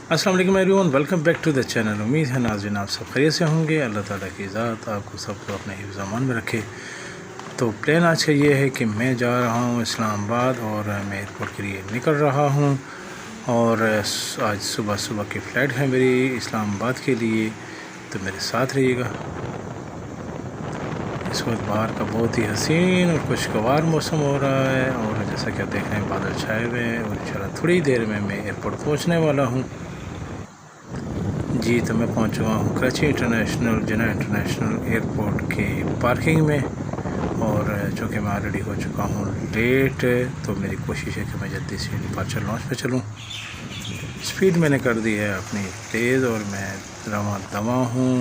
अस्सलाम वालेकुम everyone, welcome back to the channel. उम्मीद है नाज़रीन आप सब खैरियत से होंगे। अल्लाह ताला की ज़ात आपको सबको अपने हिफ्ज़ अमान में रखे। तो प्लान आज का ये है कि मैं जा रहा हूँ इस्लामाबाद और मैं एयरपोर्ट के लिए निकल रहा हूँ और आज सुबह सुबह की फ़्लाइट है मेरी इस्लामाबाद के लिए, तो मेरे साथ रहिएगा। इस वक्त बाहर का बहुत ही हसीन और खुशगवार मौसम हो रहा है और जैसा कि आप देख रहे हैं बादल छाए हुए हैं और इंशाल्लाह थोड़ी देर में मैं एयरपोर्ट पहुँचने वाला हूँ। जी, तो मैं पहुंच चुका हूँ कराची इंटरनेशनल जिन्ना इंटरनेशनल एयरपोर्ट के पार्किंग में और चूँकि मैं ऑलरेडी हो चुका हूँ लेट, तो मेरी कोशिश है कि मैं जल्दी से डिपार्चर लॉन्च पे चलूँ। स्पीड मैंने कर दी है अपनी तेज़ और मैं रवां दवा हूँ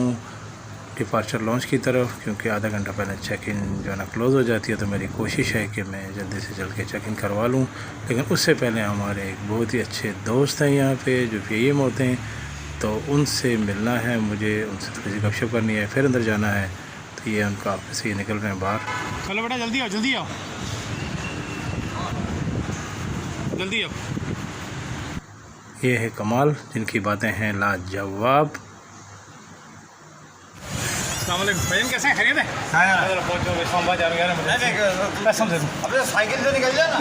डिपार्चर लॉन्च की तरफ, क्योंकि आधा घंटा पहले चेक इन जो है ना क्लोज़ हो जाती है। तो मेरी कोशिश है कि मैं जल्दी से चल के चेक इन करवा लूँ, लेकिन उससे पहले हमारे एक बहुत ही अच्छे दोस्त हैं यहाँ पे जो पीएम होते हैं, तो उनसे मिलना है मुझे, उनसे थोड़ी सी गपशप करनी है, फिर अंदर जाना है। तो ये उनका ऑफिस से निकल रहे हैं बाहर। चलो बेटा जल्दी आओ जल्दी आओ जल्दी आओ। ये है कमाल जिनकी बातें हैं लाजवाब। अस्सलाम वालेकुम भाईजान, कैसे हैं? खैरियत है? हाँ यार पहुंचो इस्लामाबाद जा रहे हैं। कसम से अपने साइकिल से निकल जाना।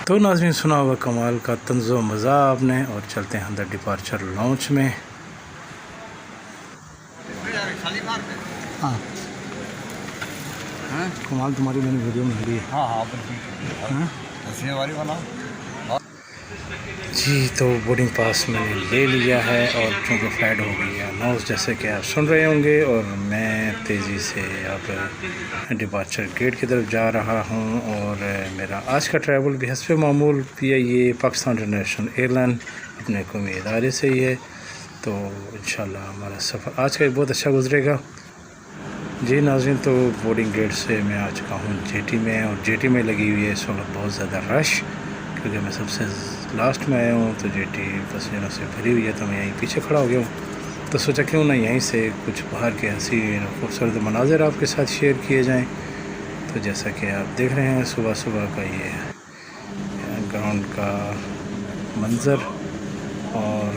तो नाज़रीन, सुना हुआ कमाल का तंज़ो मज़ा आपने, और चलते हैं अंदर डिपार्चर लॉन्च में। हाँ कमाल तुम्हारी मैंने वीडियो में ली है। हाँ बिल्कुल बनाओ जी, तो बोर्डिंग पास मैंने ले लिया है और चूँकि फ़्लाइट हो गई है अनाउंस, जैसे कि आप सुन रहे होंगे, और मैं तेज़ी से अब डिपार्चर गेट की तरफ जा रहा हूँ। और मेरा आज का ट्रैवल भी हस्ब मामूल PIA पाकिस्तान इंटरनेशनल एयरलाइन अपने कौमी इदारे से ही है, तो इंशाल्लाह हमारा सफ़र आज का भी बहुत अच्छा गुजरेगा। जी नाज़रीन, तो बोर्डिंग गेट से मैं आ चुका हूँ JT में, और JT में लगी हुई है इस वक्त बहुत ज़्यादा रश, क्योंकि मैं सबसे लास्ट में आया हूँ, तो JT पैसेंजरों से भरी हुई है। तो मैं यहीं पीछे खड़ा हो गया हूँ, तो सोचा क्यों ना यहीं से कुछ बाहर के हसीन खूबसूरत मनाज़र आपके साथ शेयर किए जाएं। तो जैसा कि आप देख रहे हैं सुबह सुबह का ये ग्राउंड का मंज़र, और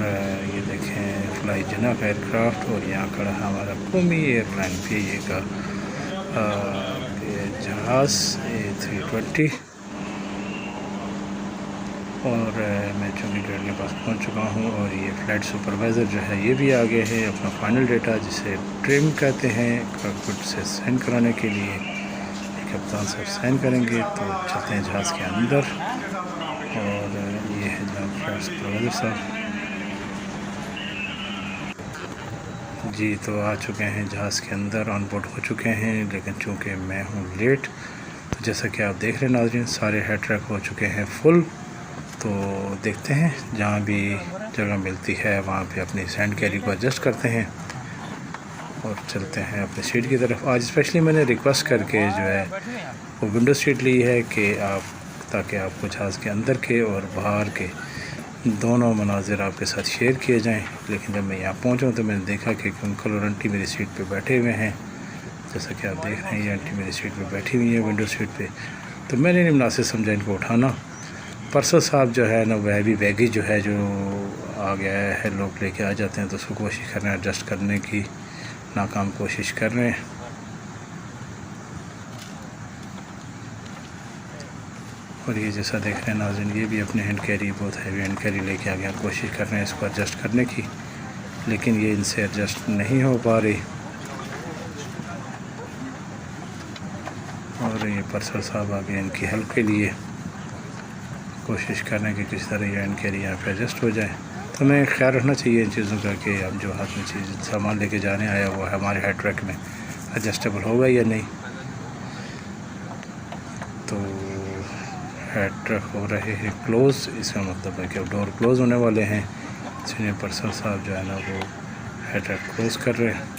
ये देखें फ्लाई जिन्ना का एयरक्राफ्ट, और यहाँ खड़ा है हमारा कौमी एयरलाइन PIA का जहाज़ A320। और मैं चूँकि गेट के पास पहुंच चुका हूं, और ये फ़्लाइट सुपरवाइज़र जो है ये भी आगे है अपना फ़ाइनल डेटा जिसे ट्रिम कहते हैं कॉकपिट से साइन कराने के लिए। कप्तान साहब साइन करेंगे, तो चलते हैं जहाज़ के अंदर। और ये है जनाब फ़्लाइट सुपरवाइज़र साहब जी, तो आ चुके हैं जहाज़ के अंदर, ऑन बोर्ड हो चुके हैं, लेकिन चूँकि मैं हूँ लेट, तो जैसा कि आप देख रहे हैं नाज़रीन सारे हेड ट्रैक हो चुके हैं फुल। तो देखते हैं जहाँ भी जगह मिलती है वहाँ पे अपनी हैंड कैरी को एडजस्ट करते हैं और चलते हैं अपनी सीट की तरफ। आज स्पेशली मैंने रिक्वेस्ट करके जो है वो विंडो सीट ली है कि आप, ताकि आपको जहाज़ के अंदर के और बाहर के दोनों मनाजिर आपके साथ शेयर किए जाएं। लेकिन जब मैं यहाँ पहुँचा तो मैंने देखा कि अंकल और आंटी मेरी सीट पे बैठे हुए हैं, जैसा कि आप देख रहे हैं ये आंटी मेरी सीट पे बैठी हुई है विंडो सीट पे। तो मैंने नहीं मुनासिब समझा इनको उठाना। परसों साहब जो है ना वह भी बैगेज जो है जो आ गया है, लोग लेके आ जाते हैं, तो उसको कोशिश कर रहे हैं एडजस्ट करने की, नाकाम कोशिश कर रहे हैं। और ये जैसा देख रहे हैं नाज़रीन ये भी अपने हैंड कैरी, बहुत हैवी हैंड कैरी लेके आ गया, कोशिश कर रहे हैं इसको एडजस्ट करने की, लेकिन ये इनसे एडजस्ट नहीं हो पा रही। और ये परसों साहब आ गए इनकी हेल्प के लिए, कोशिश करने की किस तरह ये हैंड कैरी यहाँ पे एडजस्ट हो जाए। तो हमें ख्याल रखना चाहिए इन चीज़ों का कि हम जो हाथ में चीज़ सामान लेके जाने आया वो हमारे हेड ट्रैक में एडजस्टेबल होगा या नहीं। तो हेड ट्रैक हो रहे हैं क्लोज़, इसका मतलब है कि अब डोर क्लोज़ होने वाले हैं। सीनियर पर्सन साहब जो है ना वो हेड ट्रैक क्लोज़ कर रहे हैं।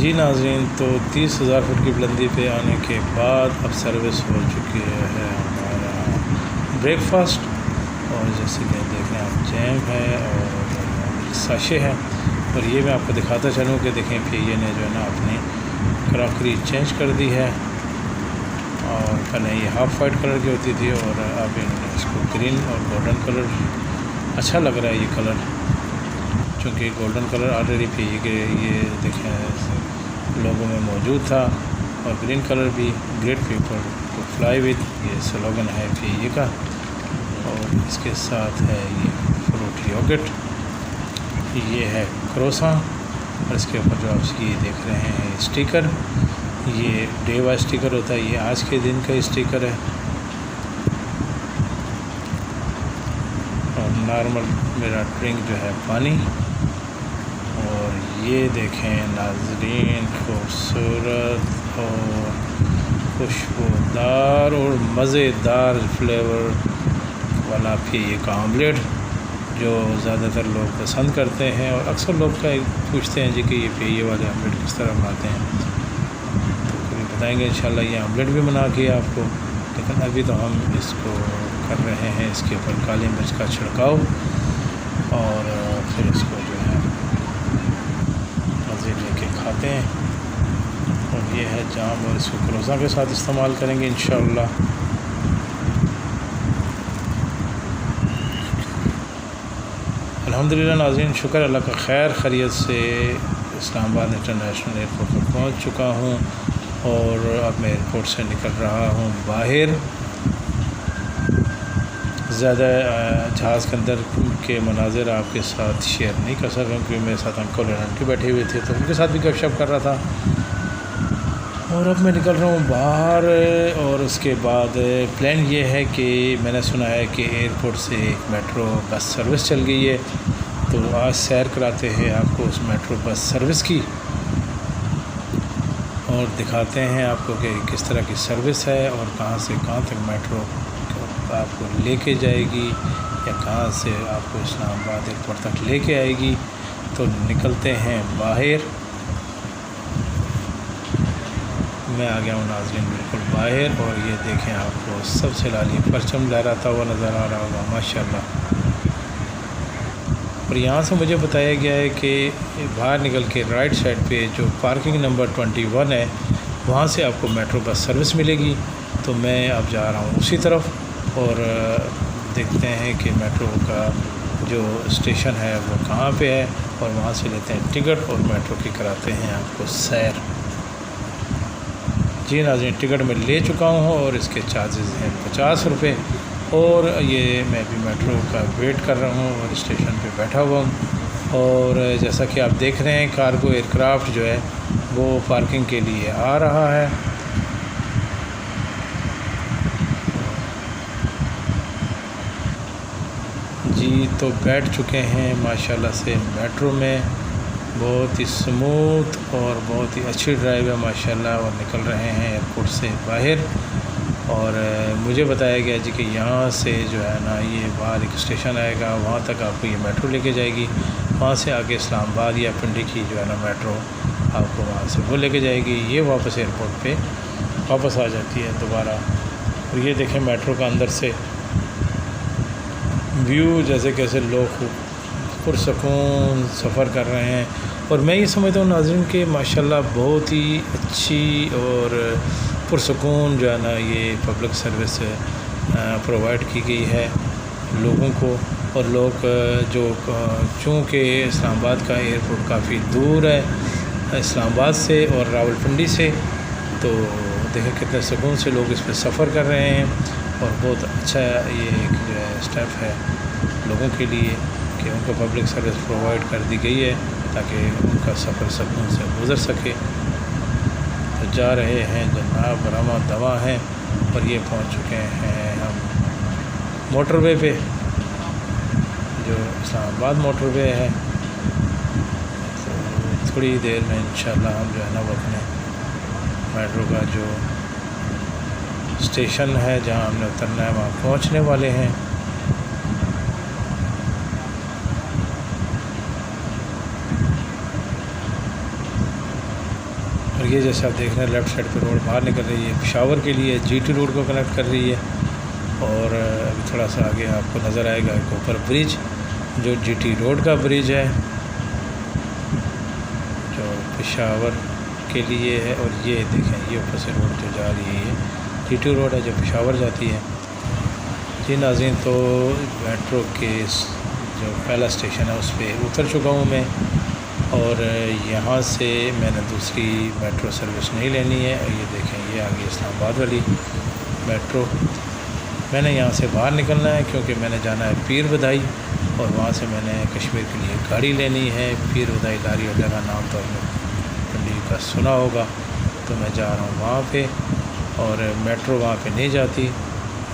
जी नाज़रीन, तो 30,000 फुट की बुलंदी पे आने के बाद अब सर्विस हो चुकी है हमारा ब्रेकफास्ट। और जैसे कि देख रहे हैं आप, जैम है और साशे है। और ये मैं आपको दिखाता चलूँ कि देखें ये ने जो है ना अपनी क्रॉकरी चेंज कर दी है। और पहले ये हाफ वाइट कलर की होती थी और अब इन्होंने इसको ग्रीन और गोल्डन कलर, अच्छा लग रहा है ये कलर, क्योंकि गोल्डन कलर ऑलरेडी पे ये देखें लोगों में मौजूद था। और ग्रीन कलर भी, great people to fly with, ये स्लोगन है ये का। और इसके साथ है ये फ्रूट योगर्ट, ये है क्रोसा, और इसके ऊपर जो आप ये देख रहे हैं स्टिकर, ये डे वाइज स्टिकर होता है, ये आज के दिन का स्टिकर है। और नॉर्मल मेरा ड्रिंक जो है पानी। और ये देखें नाज़रीन, खूबसूरत और खुशबूदार और मज़ेदार फ्लेवर वाला फिर एक आमलेट जो ज़्यादातर लोग पसंद करते हैं। और अक्सर लोग का पूछते हैं जी कि ये पेये वाले आमलेट किस तरह बनाते हैं, तो कभी बताएंगे इंशाल्लाह ये आमलेट भी बना के आपको। लेकिन अभी तो हम इसको कर रहे हैं, इसके ऊपर काली मिर्च का छिड़काव और फिर इसको जो है मज़े लेके खाते हैं। और ये है जाम, और इसको क्रोज़ा के साथ इस्तेमाल करेंगे इंशाल्लाह। अल्हम्दुलिल्लाह नाज़रीन, शुक्र अल्लाह का, खैर खैरियत से इस्लामाबाद इंटरनेशनल एयरपोर्ट पर पहुंच चुका हूं। और अब मैं एयरपोर्ट से निकल रहा हूं बाहर। ज़्यादा जहाज़ के अंदर के मनाज़िर आपके साथ शेयर नहीं कर सका, क्योंकि मेरे साथ अंकल और आंटी बैठे हुए थे, तो उनके साथ भी गपशप कर रहा था। और अब मैं निकल रहा हूँ बाहर। और उसके बाद प्लान ये है कि मैंने सुना है कि एयरपोर्ट से एक मेट्रो बस सर्विस चल गई है, तो आज सैर कराते हैं आपको उस मेट्रो बस सर्विस की, और दिखाते हैं आपको कि किस तरह की सर्विस है और कहाँ से कहाँ तक मेट्रो आपको लेके जाएगी, या कहाँ से आपको इस्लामाबाद एयरपोर्ट तक लेके आएगी। तो निकलते हैं बाहर। मैं आ गया हूँ नाज़रीन बिल्कुल बाहर। और ये देखें, आपको सबसे लाली परचम लहराता हुआ नज़र आ रहा होगा माशाल्लाह। और यहाँ से मुझे बताया गया है कि बाहर निकल के राइट साइड पे जो पार्किंग नंबर 21 है, वहाँ से आपको मेट्रो बस सर्विस मिलेगी। तो मैं अब जा रहा हूँ उसी तरफ, और देखते हैं कि मेट्रो का जो स्टेशन है वो कहाँ पे है, और वहाँ से लेते हैं टिकट और मेट्रो की कराते हैं आपको सैर। जी नाज़रीन, टिकट मैं ले चुका हूँ और इसके चार्जेस हैं 50 रुपये। और ये मैं भी मेट्रो का वेट कर रहा हूँ और स्टेशन पे बैठा हुआ हूँ। और जैसा कि आप देख रहे हैं, कार्गो एयरक्राफ्ट जो है वो पार्किंग के लिए आ रहा है। जी, तो बैठ चुके हैं माशाल्लाह से मेट्रो में। बहुत ही स्मूथ और बहुत ही अच्छी ड्राइव है माशाल्लाह। और निकल रहे हैं एयरपोर्ट से बाहर। और मुझे बताया गया जी कि यहाँ से जो है ना, ये बाहर एक स्टेशन आएगा, वहाँ तक आपको ये मेट्रो लेके जाएगी। वहाँ से आगे इस्लामाबाद या पिंडी की जो है ना मेट्रो आपको वहाँ से वो लेके जाएगी। ये वापस एयरपोर्ट पे वापस आ जाती है दोबारा। और ये देखें मेट्रो का अंदर से व्यू, जैसे कैसे लोग पुरसकून सफ़र कर रहे हैं। और मैं ये समझता हूँ नाज़रीन कि माशाल्लाह बहुत ही अच्छी और पुरसकून जो है ना ये पब्लिक सर्विस प्रोवाइड की गई है लोगों को। और लोग जो चूँकि इस्लामाबाद का एयरपोर्ट काफ़ी दूर है इस्लामाबाद से और रावलपिंडी से, तो देखें कितने सुकून से लोग इस पर सफ़र कर रहे हैं। और बहुत अच्छा ये एक जो है स्टेप है लोगों के लिए कि उनको पब्लिक सर्विस प्रोवाइड कर दी गई है ताकि उनका सफ़र सुकून से गुज़र सके। तो जा रहे हैं जनाब बरामा दवा हैं और ये पहुंच चुके हैं हम मोटरवे पे, जो इस्लामाबाद मोटरवे है। तो थोड़ी देर में इंशाल्लाह हम जो है ना वो अपने मेट्रो का जो स्टेशन है जहाँ हमने उतरना है वहाँ पहुँचने वाले हैं। और ये जैसे आप देख रहे हैं लेफ़्ट साइड पे रोड बाहर निकल रही है, पेशावर के लिए GT रोड को कनेक्ट कर रही है। और अभी थोड़ा सा आगे आपको नज़र आएगा एक ऊपर ब्रिज, जो GT रोड का ब्रिज है जो पेशावर के लिए है। और ये देखें ये ऊपर से रोड जो जा रही है GT रोड है जो पेशावर जाती है। जी नाज़रीन, तो मेट्रो के जो पहला स्टेशन है उस पर उतर चुका हूँ मैं, और यहाँ से मैंने दूसरी मेट्रो सर्विस नहीं लेनी है। और ये देखें ये आ गई इस्लामाबाद वाली मेट्रो। मैंने यहाँ से बाहर निकलना है क्योंकि मैंने जाना है पीर बधाई, और वहाँ से मैंने कश्मीर के लिए गाड़ी लेनी है। पीर बधाई लारी अड्डा का नाम तो आपने पिंडी का सुना होगा, तो मैं जा रहा हूँ वहाँ पे। और मेट्रो वहाँ पे नहीं जाती,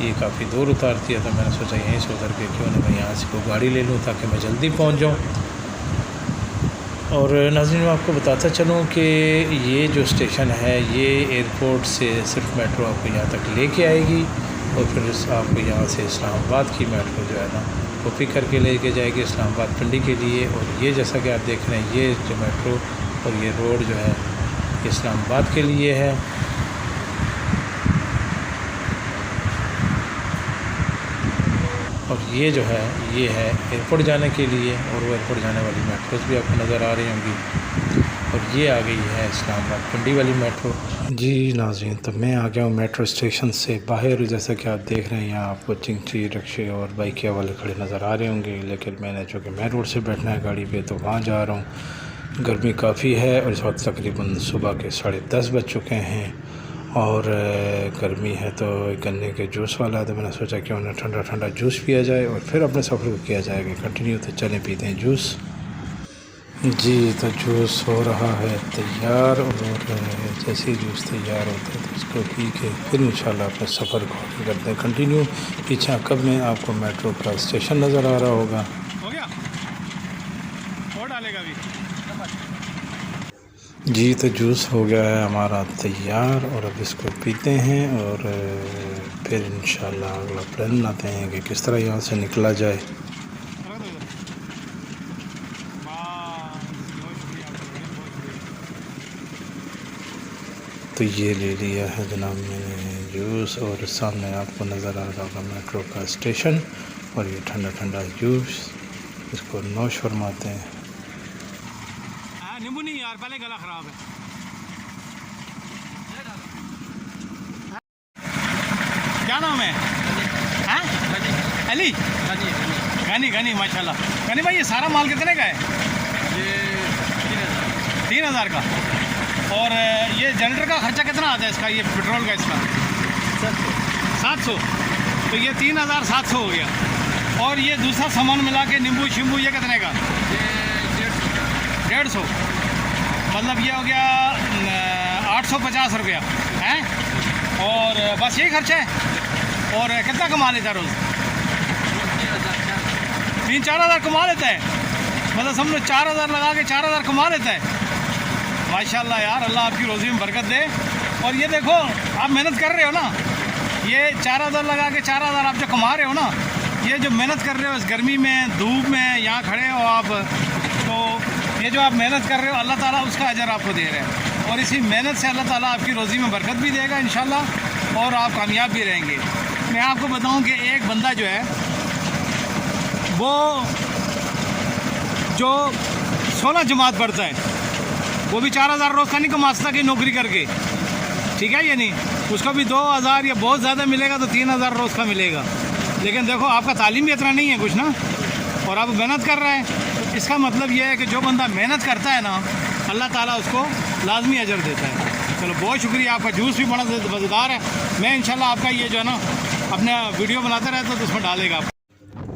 ये काफ़ी दूर उतारती है, तो मैंने सोचा यहीं से उतर के क्यों ना मैं यहाँ से कोई गाड़ी ले लूँ ताकि मैं जल्दी पहुँच जाऊँ। और नाज़रीन मैं आपको बताता चलूँ कि ये जो स्टेशन है ये एयरपोर्ट से सिर्फ मेट्रो आपको यहाँ तक लेके आएगी, और फिर आपको यहाँ से इस्लामाबाद की मेट्रो जो है ना वो पिक करके लेके जाएगी इस्लामाबाद पिंडी के लिए। और ये जैसा कि आप देख रहे हैं ये जो मेट्रो और ये रोड जो है इस्लामाबाद के लिए है। और ये जो है ये है एयरपोर्ट जाने के लिए, और वो एयरपोर्ट जाने वाली मेट्रोज़ भी आपको नज़र आ रही होंगी। और ये आ गई है इस्लामाबाद पिंडी वाली मेट्रो। जी नाज़रीन, तो मैं आ गया हूँ मेट्रो स्टेशन से बाहर। जैसा कि आप देख रहे हैं यहाँ आपको चिंगची रिक्शे और बाइकिया वाले खड़े नज़र आ रहे होंगे, लेकिन मैंने चूँकि मैं रोड से बैठना है गाड़ी पे तो वहाँ जा रहा हूँ। गर्मी काफ़ी है और इस वक्त तकरीबन सुबह के 10:30 बज चुके हैं, और गर्मी है तो गन्ने के जूस वाला है, तो मैंने सोचा क्यों ना ठंडा ठंडा जूस पिया जाए और फिर अपने सफ़र को किया जाएगा कंटिन्यू। तो चलें पीते हैं जूस। जी तो जूस हो रहा है तैयार, और जैसे ही जूस तैयार होता है तो इसको पी के फिर इंशाल्लाह अपने सफ़र को करते हैं कंटिन्यू। पीछे कब में आपको मेट्रो का स्टेशन नज़र आ रहा होगा। हो गया और डालेगा अभी। जी तो जूस हो गया है हमारा तैयार, और अब इसको पीते हैं और फिर इंशाल्लाह अगला प्लान बनाते हैं कि किस तरह यहाँ से निकला जाए। तो ये ले लिया है जनाब मैंने जूस, और सामने आपको नज़र आ रहा होगा मेट्रो का स्टेशन, और ये ठंडा ठंडा जूस इसको नोश फरमाते हैं। नींबू नहीं यार, पहले गला ख़राब है। क्या नाम है? हाँ अली गनी गनी माशाल्लाह। गनी भाई ये सारा माल कितने का है? ये 3,000 का। और ये जनरेटर का खर्चा कितना आता है इसका, ये पेट्रोल का इसका? 700। तो ये 3,700 हो गया। और ये दूसरा सामान मिला के नींबू शिम्बू ये कितने का? 150। मतलब ये हो गया 850 रुपया है। और बस यही खर्चा है। और कितना कमा लेता है रोज़? 3-4 हज़ार कमा लेता है। मतलब समझो 4,000 लगा के 4,000 कमा लेता है। माशाल्लाह यार, अल्लाह आपकी रोज़ी में बरकत दे। और ये देखो आप मेहनत कर रहे हो ना, ये 4,000 लगा के 4,000 आप जो कमा रहे हो ना, ये जो मेहनत कर रहे हो इस गर्मी में धूप में यहाँ खड़े हो आप, तो ये जो आप मेहनत कर रहे हो अल्लाह ताला उसका अजर आपको दे रहे हैं। और इसी मेहनत से अल्लाह ताला आपकी रोज़ी में बरकत भी देगा इंशाल्लाह, और आप कामयाब भी रहेंगे। मैं आपको बताऊं कि एक बंदा जो है वो जो 16 जमात पढ़ता है वो भी 4,000 रोज़ का नहीं कमा सकता कि नौकरी करके, ठीक है ये नहीं, उसको भी 2,000 या बहुत ज़्यादा मिलेगा तो 3,000 रोज़ का मिलेगा। लेकिन देखो आपका तालीम भी इतना नहीं है कुछ ना, और आप मेहनत कर रहे हैं, तो इसका मतलब ये है कि जो बंदा मेहनत करता है ना अल्लाह ताला उसको लाजमी अजर देता है। चलो बहुत शुक्रिया, आपका जूस भी बड़ा मज़ेदार है। मैं इंशाल्लाह आपका ये जो है ना अपना वीडियो बनाता रहता तो उसमें डालेगा।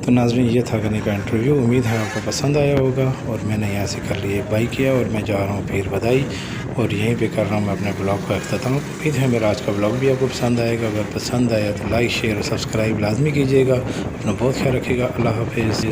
तो नाज़रीन ये था गनी का इंटरव्यू। उम्मीद है आपको पसंद आया होगा और मैंने यहाँ से कर लिए बाई किया और मैं जा रहा हूँ पीर बदाई और यहीं पे कर रहा हूँ मैं अपने ब्लॉग का अख्ताम। उम्मीद है मेरा आज का ब्लॉग भी आपको पसंद आएगा। अगर पसंद आया तो लाइक शेयर और सब्सक्राइब लाजमी कीजिएगा। अपना बहुत ख्याल रखिएगा। अल्लाह हाफिज़।